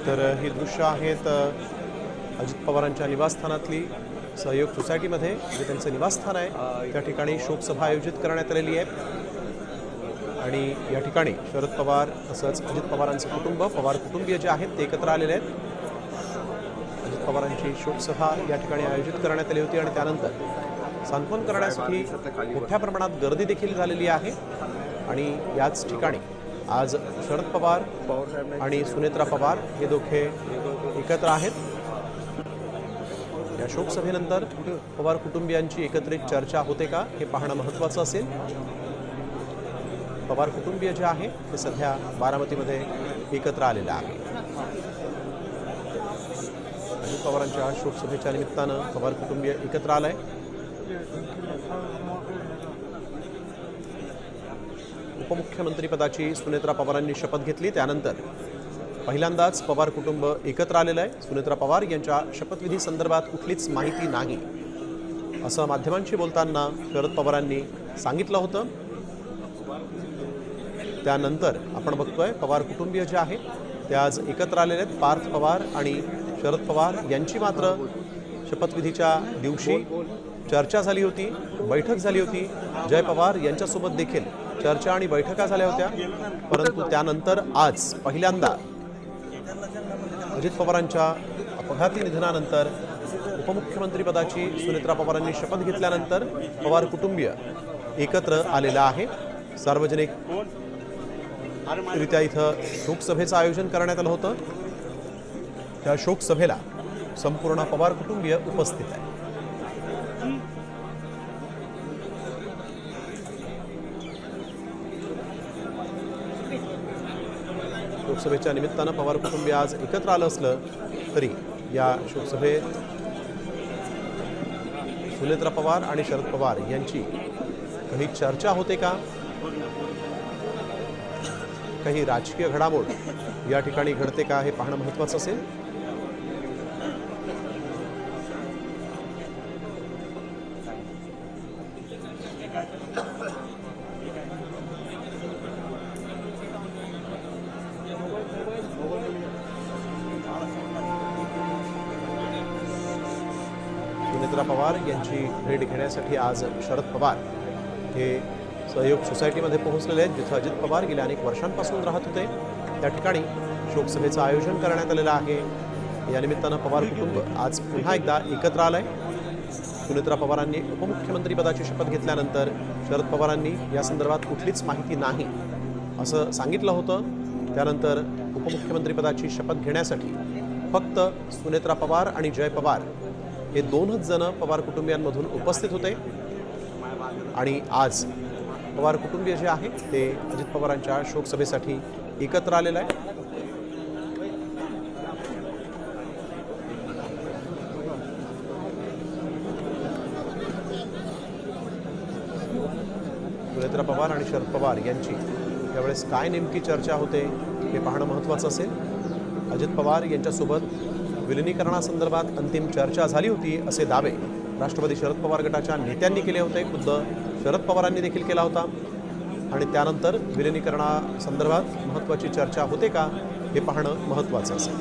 तर ही दृश्य आहेत अजित पवारांच्या निवासस्थानातली सहयोग सोसायटीमध्ये जे त्यांचं निवासस्थान आहे त्या ठिकाणी शोकसभा आयोजित करण्यात आलेली आहे। आणि या ठिकाणी शरद पवार तसंच अजित पवारांचं कुटुंब पवार कुटुंबीय जे आहेत ते एकत्र आलेले आहेत। अजित पवारांची शोकसभा या ठिकाणी आयोजित करण्यात आली होती आणि त्यानंतर सांत्वन करण्यासाठी मोठ्या प्रमाणात गर्दी देखील झालेली आहे। आणि याच ठिकाणी आज शरद पवार आणि सुनेत्रा पवार हे दोघे एकत्र आहेत। या शोकसभेनंतर पवार कुटुंबियांची एकत्रित चर्चा होते का हे पाहणं महत्त्वाचं असेल। पवार कुटुंबीय जे आहे ते सध्या बारामतीमध्ये एकत्र आलेलं आहे। अजित पवारांच्या शोकसभेच्या निमित्तानं पवार कुटुंबीय एकत्र आलंय। उपमुख्यमंत्रीपदाची सुनेत्रा पवारांनी शपथ घेतली त्यानंतर पहिल्यांदाच पवार कुटुंब एकत्र आलेलं आहे। सुनेत्रा पवार यांच्या शपथविधी संदर्भात कुठलीच माहिती नाही असं माध्यमांशी बोलताना शरद पवारांनी सांगितलं होतं। त्यानंतर आपण बघतोय पवार कुटुंबीय जे आहे ते आज एकत्र आलेले आहेत। पार्थ पवार आणि शरद पवार यांची मात्र शपथविधीच्या दिवशी चर्चा झाली होती, बैठक झाली होती। जय पवार यांच्यासोबत देखील चर्चा आणि बैठका झाल्या होत्या, परंतु त्यानंतर आज पहिल्यांदा अजित पवारांच्या अपघाती निधनानंतर उपमुख्यमंत्रीपदाची सुनेत्रा पवारांनी शपथ घेतल्यानंतर पवार कुटुंबीय एकत्र आलेलं आहे। सार्वजनिक रित्या इथं शोकसभेचं आयोजन करण्यात आलं होतं। त्या शोकसभेला संपूर्ण पवार कुटुंबीय उपस्थित आहे। शोकसभेच्या निमित्तानं पवार कुटुंबीय आज एकत्र आलं असलं तरी या शोकसभेत सुनेत्रा पवार आणि शरद पवार यांची काही चर्चा होते का, काही राजकीय घडामोड या ठिकाणी घडते का हे पाहणं महत्त्वाचं असेल। सुनेत्रा पवार यांची भेट घेण्यासाठी आज शरद पवार हे सहयोग सोसायटीमध्ये पोहोचलेले आहेत, जिथे अजित पवार गेल्या अनेक वर्षांपासून राहत होते। त्या ठिकाणी शोकसभेचं आयोजन करण्यात आलेलं आहे। या निमित्तानं पवार कुटुंब आज पुन्हा एकदा एकत्र आलंय। सुनेत्रा पवारांनी उपमुख्यमंत्रीपदाची शपथ घेतल्यानंतर शरद पवारांनी या संदर्भात कुठलीच माहिती नाही असं सांगितलं होतं। त्यानंतर उपमुख्यमंत्रीपदाची शपथ घेण्यासाठी फक्त सुनेत्रा पवार आणि जय पवार हे दोनच जण पवार कुटुंबियांमधून उपस्थित होते। आणि आज पवार कुटुंबीय जे आहे ते अजित पवारांच्या शोकसभेसाठी एकत्र आलेलं आहे। सुनेत्रा पवार आणि शरद पवार यांची यावेळेस काय नेमकी चर्चा होते हे पाहणं महत्त्वाचं असेल। अजित पवार यांच्यासोबत विलिनीकरणासंदर्भात अंतिम चर्चा झाली होती असे दावे राष्ट्रवादी शरद पवार गटाच्या नेत्यांनी केले होते। खुद्द शरद पवारांनी देखील केला होता। आणि त्यानंतर विलिनीकरणासंदर्भात महत्त्वाची चर्चा होते का हे पाहणं महत्त्वाचं असेल।